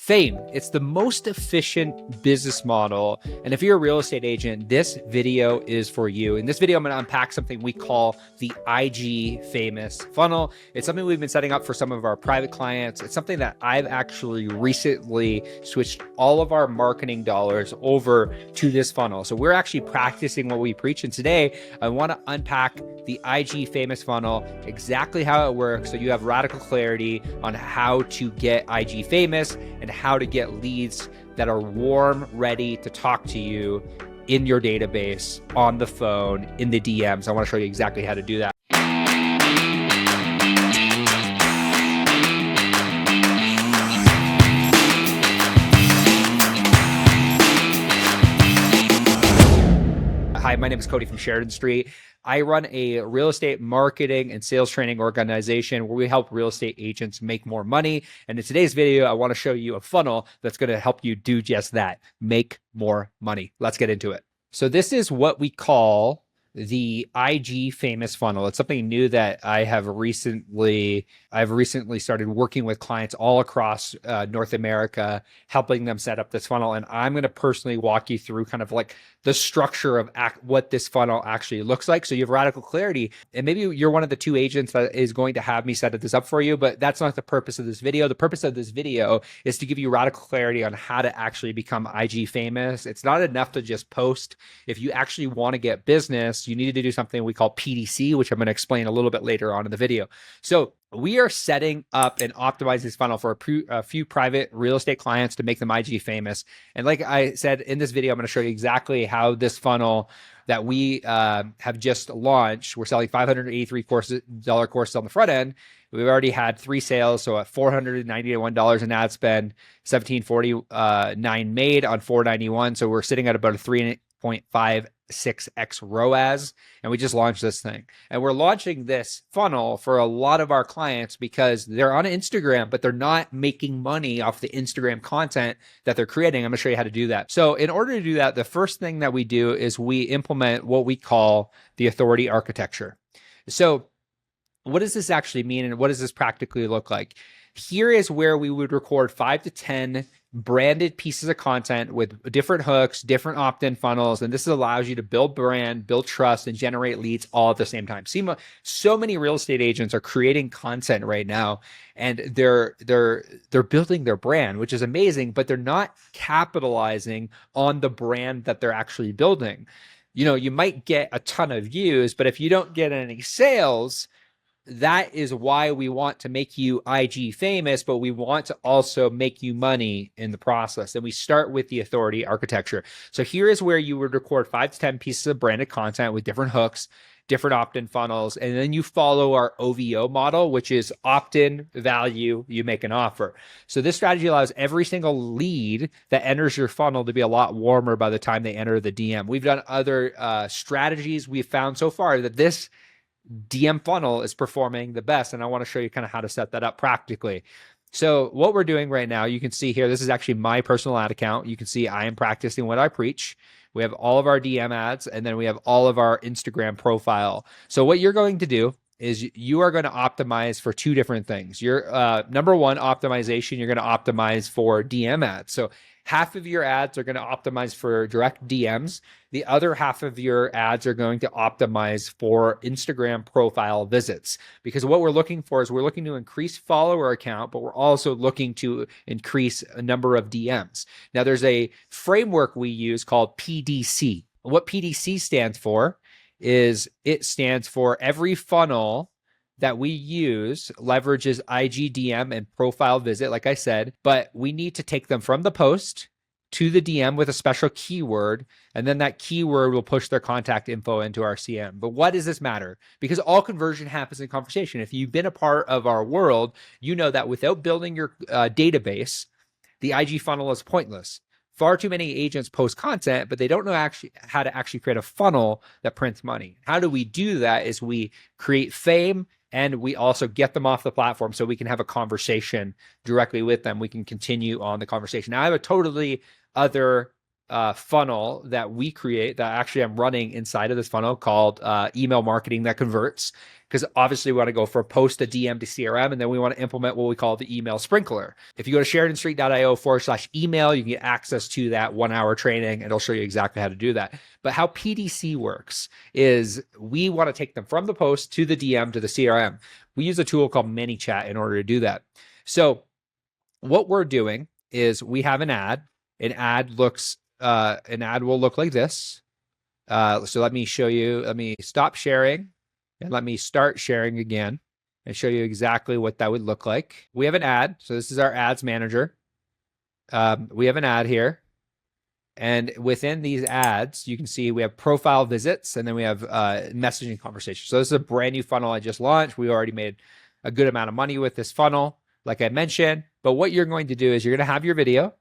Fame. It's the most efficient business model. And if you're a real estate agent, this video is for you. In this video, I'm going to unpack something we call the IG famous funnel. It's something we've been setting up for some of our private clients. It's something that I've actually recently switched all of our marketing dollars over to this funnel. So we're actually practicing what we preach. And today I want to unpack the IG famous funnel, exactly how it works, so you have radical clarity on how to get IG famous and how to get leads that are warm, ready to talk to you in your database, on the phone, in the DMs. I want to show you exactly how to do that. Hi, my name is Cody from Sheridan Street. I run a real estate marketing and sales training organization where we help real estate agents make more money. And in today's video, I want to show you a funnel that's going to help you do just that, make more money. Let's get into it. So this is what we call the IG famous funnel. It's something new that I've recently started working with clients all across North America, helping them set up this funnel. And I'm going to personally walk you through kind of like the structure of what this funnel actually looks like. So you have radical clarity. And maybe you're one of the two agents that is going to have me set this up for you, but that's not the purpose of this video. The purpose of this video is to give you radical clarity on how to actually become IG famous. It's not enough to just post. If you actually want to get business, you need to do something we call PDC, which I'm going to explain a little bit later on in the video. So we are setting up and optimizing this funnel for a few private real estate clients to make them IG famous. And like I said in this video, I'm going to show you exactly how this funnel that we have just launched. We're selling $583 courses on the front end. We've already had 3 sales, so at $491 in ad spend, $1,749 made on $491. So we're sitting at about a 3.56x ROAS, and we just launched this thing. And we're launching this funnel for a lot of our clients because they're on Instagram, but they're not making money off the Instagram content that they're creating. I'm going to show you how to do that. So in order to do that, the first thing that we do is we implement what we call the authority architecture. So what does this actually mean, and what does this practically look like? Here is where we would record 5 to 10 branded pieces of content with different hooks, different opt-in funnels, and this allows you to build brand, build trust, and generate leads all at the same time. See, so many real estate agents are creating content right now, and they're building their brand, which is amazing, but they're not capitalizing on the brand that they're actually building. You know, you might get a ton of views, but if you don't get any sales, that is why we want to make you IG famous, but we want to also make you money in the process. And we start with the authority architecture. So here is where you would record 5 to 10 pieces of branded content with different hooks, different opt-in funnels, and then you follow our OVO model, which is opt-in, value, you make an offer. So this strategy allows every single lead that enters your funnel to be a lot warmer by the time they enter the DM. We've done other strategies. We've found so far that this DM funnel is performing the best. And I want to show you kind of how to set that up practically. So what we're doing right now, you can see here, this is actually my personal ad account. You can see I am practicing what I preach. We have all of our DM ads, and then we have all of our Instagram profile. So what you're going to do is you are going to optimize for 2 different things. Your number one optimization, you're going to optimize for DM ads. So half of your ads are going to optimize for direct DMs. The other half of your ads are going to optimize for Instagram profile visits. Because what we're looking for is we're looking to increase follower count, but we're also looking to increase a number of DMs. Now, there's a framework we use called PDC. What PDC stands for is it stands for every funnel that we use leverages IGDM and profile visit, like I said, but we need to take them from the post to the DM with a special keyword, and then that keyword will push their contact info into our CM. But what does this matter? Because all conversion happens in conversation. If you've been a part of our world, you know that without building your database, the IG funnel is pointless. Far too many agents post content, but they don't know how to actually create a funnel that prints money. How do we do that is we create fame, and we also get them off the platform so we can have a conversation directly with them. We can continue on the conversation. Now, I have a totally other funnel that we create that actually I'm running inside of this funnel called email marketing that converts. Because obviously we want to go from post to DM to CRM, and then we want to implement what we call the email sprinkler. If you go to SheridanStreet.io/email, you can get access to that 1-hour training, and it'll show you exactly how to do that. But how PDC works is we want to take them from the post to the DM to the CRM. We use a tool called ManyChat in order to do that. So what we're doing is we have an ad. An ad will look like this. So let me show you. Let me stop sharing and let me start sharing again and show you exactly what that would look like. We have an ad. So this is our ads manager. We have an ad here. And within these ads, you can see we have profile visits, and then we have messaging conversations. So this is a brand new funnel I just launched. We already made a good amount of money with this funnel, like I mentioned. But what you're going to do is you're going to have your video,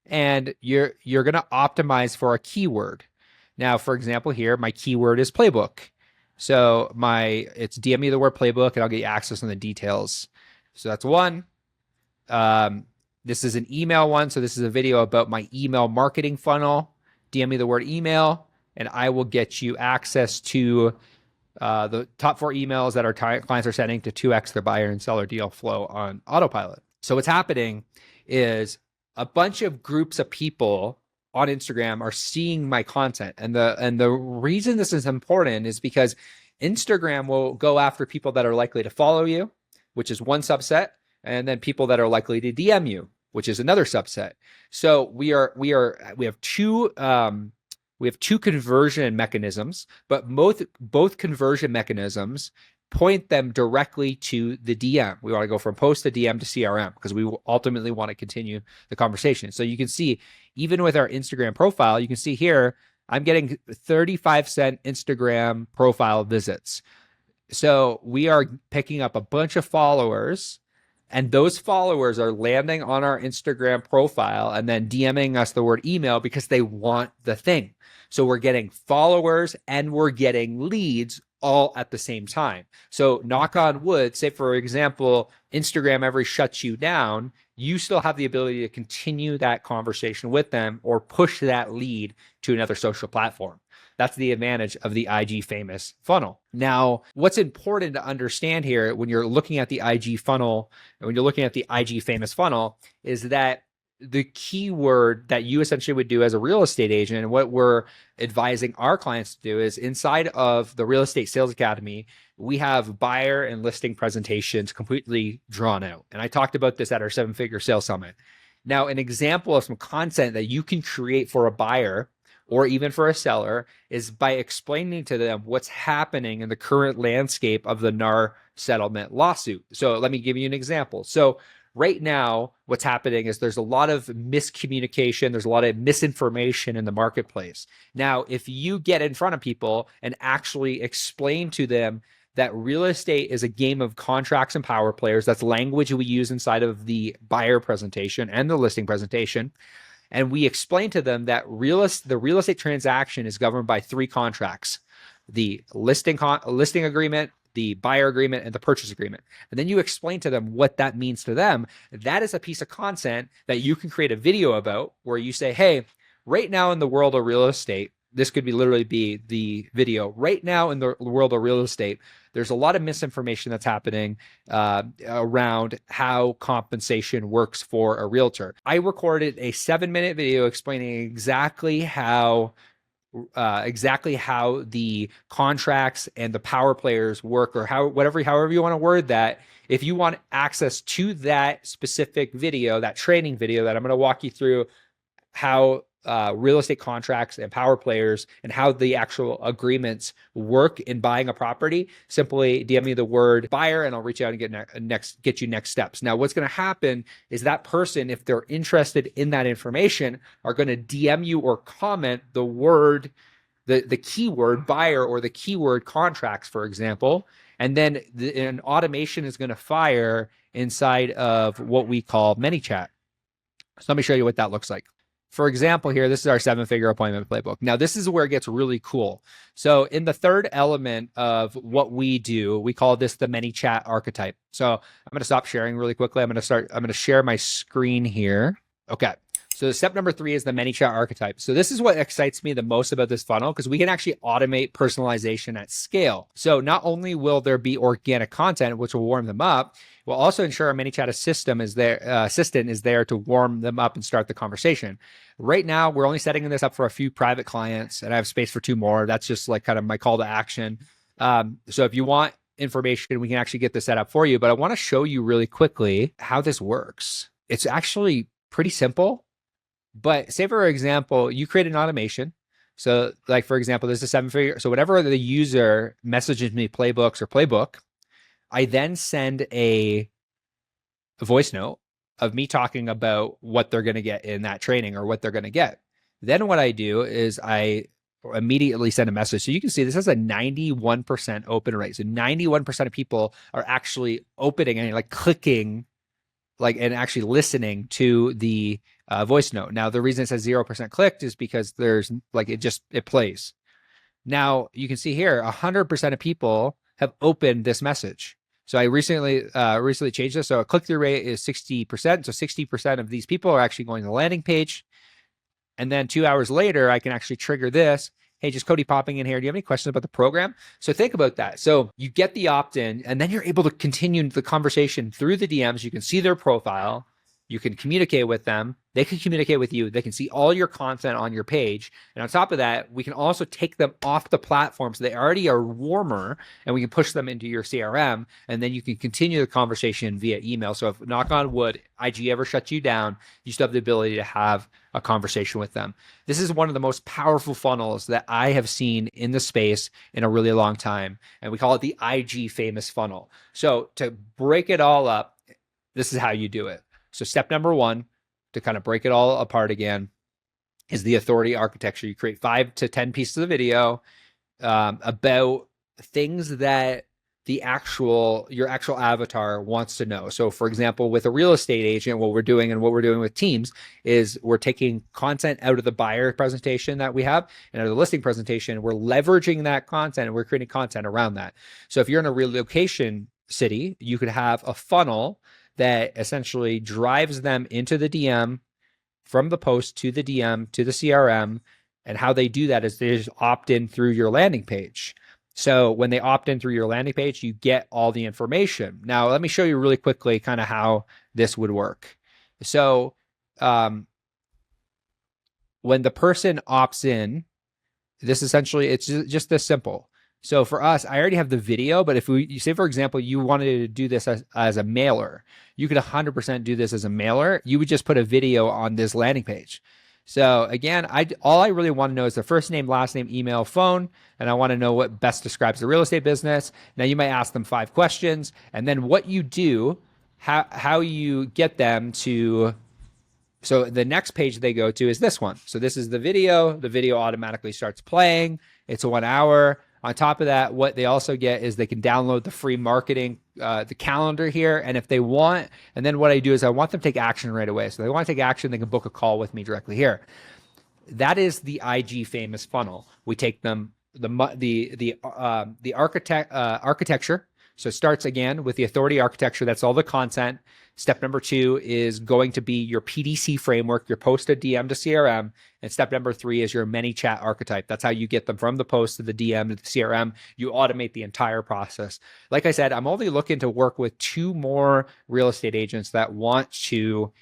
and you're going to optimize for a keyword. Now, for example, here my keyword is playbook. So it's DM me the word playbook, and I'll get you access on the details. So that's one. This is an email one. So this is a video about my email marketing funnel. DM me the word email, and I will get you access to the top 4 emails that our clients are sending to 2x their buyer and seller deal flow on autopilot. So what's happening is a bunch of groups of people on Instagram are seeing my content. And the reason this is important is because Instagram will go after people that are likely to follow you, which is one subset, and then people that are likely to DM you, which is another subset. So we have two conversion mechanisms, but both conversion mechanisms point them directly to the DM. We want to go from post to DM to CRM because we ultimately want to continue the conversation. So you can see, even with our Instagram profile, you can see here, I'm getting 35-cent Instagram profile visits. So we are picking up a bunch of followers, and those followers are landing on our Instagram profile and then DMing us the word email because they want the thing. So we're getting followers and we're getting leads all at the same time. So knock on wood, say for example, Instagram ever shuts you down, you still have the ability to continue that conversation with them or push that lead to another social platform. That's the advantage of the IG famous funnel. Now, what's important to understand here when you're looking at the IG funnel and when you're looking at the IG famous funnel is that the keyword that you essentially would do as a real estate agent, and what we're advising our clients to do, is inside of the Real Estate Sales Academy, we have buyer and listing presentations completely drawn out. And I talked about this at our 7-Figure Sales Summit. Now, an example of some content that you can create for a buyer or even for a seller is by explaining to them what's happening in the current landscape of the NAR settlement lawsuit. So let me give you an example. So right now, what's happening is there's a lot of miscommunication. There's a lot of misinformation in the marketplace. Now, if you get in front of people and actually explain to them that real estate is a game of contracts and power players, that's language we use inside of the buyer presentation and the listing presentation. And we explain to them that the real estate transaction is governed by 3 contracts: the listing agreement, the buyer agreement, and the purchase agreement. And then you explain to them what that means to them. That is a piece of content that you can create a video about, where you say, hey, right now in the world of real estate, this could literally be the video. Right now in the world of real estate, there's a lot of misinformation that's happening around how compensation works for a realtor. I recorded a 7-minute video explaining exactly how the contracts and the power players work, or however you want to word that. If you want access to that specific video, that training video that I'm going to walk you through how real estate contracts and power players and how the actual agreements work in buying a property, simply DM me the word buyer and I'll reach out and get you next steps. Now, what's going to happen is that person, if they're interested in that information, are going to DM you or comment the word, the keyword buyer or the keyword contracts, for example, and then an automation is going to fire inside of what we call ManyChat. So let me show you what that looks like. For example, here, this is our 7-figure appointment playbook. Now, this is where it gets really cool. So in the third element of what we do, we call this the ManyChat archetype. So I'm going to stop sharing really quickly. I'm going to share my screen here. Okay. So step number 3 is the ManyChat archetype. So this is what excites me the most about this funnel, because we can actually automate personalization at scale. So not only will there be organic content, which will warm them up, we'll also ensure our ManyChat assistant is there to warm them up and start the conversation. Right now, we're only setting this up for a few private clients, and I have space for 2 more. That's just like kind of my call to action. So if you want information, we can actually get this set up for you. But I want to show you really quickly how this works. It's actually pretty simple. But say, for example, you create an automation. So like, for example, this is 7-figure. So whenever the user messages me playbooks or playbook, I then send a voice note of me talking about what they're going to get in that training or what they're going to get. Then what I do is I immediately send a message. So you can see this has a 91% open rate. So 91% of people are actually opening and like clicking and actually listening to the voice note. Now, the reason it says 0% clicked is because there's it plays. Now you can see here, 100% of people have opened this message. So I recently changed this. So a click-through rate is 60%. So 60% of these people are actually going to the landing page. And then 2 hours later, I can actually trigger this. Hey, just Cody popping in here. Do you have any questions about the program? So think about that. So you get the opt-in, and then you're able to continue the conversation through the DMs. You can see their profile. You can communicate with them. They can communicate with you. They can see all your content on your page. And on top of that, we can also take them off the platform so they already are warmer, and we can push them into your CRM. And then you can continue the conversation via email. So if, knock on wood, IG ever shuts you down, you still have the ability to have a conversation with them. This is one of the most powerful funnels that I have seen in the space in a really long time. And we call it the IG famous funnel. So to break it all up, this is how you do it. So step number 1, to kind of break it all apart again, is the authority architecture. You create 5 to 10 pieces of video about things that your actual avatar wants to know. So for example, with a real estate agent, what we're doing with teams is we're taking content out of the buyer presentation that we have and out of the listing presentation. We're leveraging that content and we're creating content around that. So if you're in a relocation city, you could have a funnel that essentially drives them into the DM, from the post to the DM to the CRM. And how they do that is they just opt in through your landing page. So when they opt in through your landing page, you get all the information. Now, let me show you really quickly kind of how this would work. So when the person opts in, it's just this simple. So for us, I already have the video, but if you say, for example, you wanted to do this as a mailer, you could 100% do this as a mailer. You would just put a video on this landing page. So again, all I really want to know is the first name, last name, email, phone, and I want to know what best describes the real estate business. Now you might ask them 5 questions, and then what you do, how you get them to. So the next page they go to is this one. So this is the video. The video automatically starts playing. It's 1 hour. On top of that, what they also get is they can download the free marketing, the calendar here. And if they want, and then what I do is I want them to take action right away. So if they want to take action, they can book a call with me directly here. That is the IG famous funnel. We take them the architecture. So it starts again with the authority architecture. That's all the content. Step number 2 is going to be your PDC framework, your post to DM to CRM. And step number 3 is your ManyChat archetype. That's how you get them from the post to the DM to the CRM. You automate the entire process. Like I said, I'm only looking to work with 2 more real estate agents that want to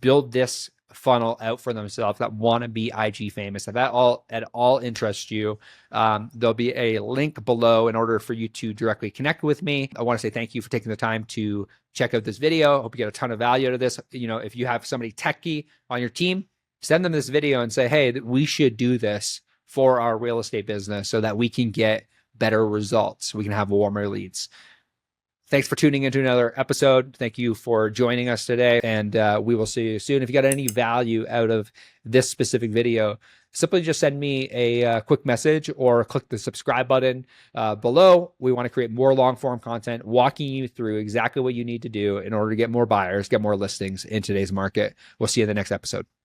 build this funnel out for themselves, that want to be IG famous. If that at all interests you, there'll be a link below in order for you to directly connect with me. I want to say thank you for taking the time to check out this video. I hope you get a ton of value out of this. If you have somebody techie on your team, send them this video and say, hey, we should do this for our real estate business so that we can get better results. We can have warmer leads. Thanks for tuning into another episode. Thank you for joining us today, and we will see you soon. If you got any value out of this specific video, simply just send me a quick message or click the subscribe button below. We want to create more long-form content, walking you through exactly what you need to do in order to get more buyers, get more listings in today's market. We'll see you in the next episode.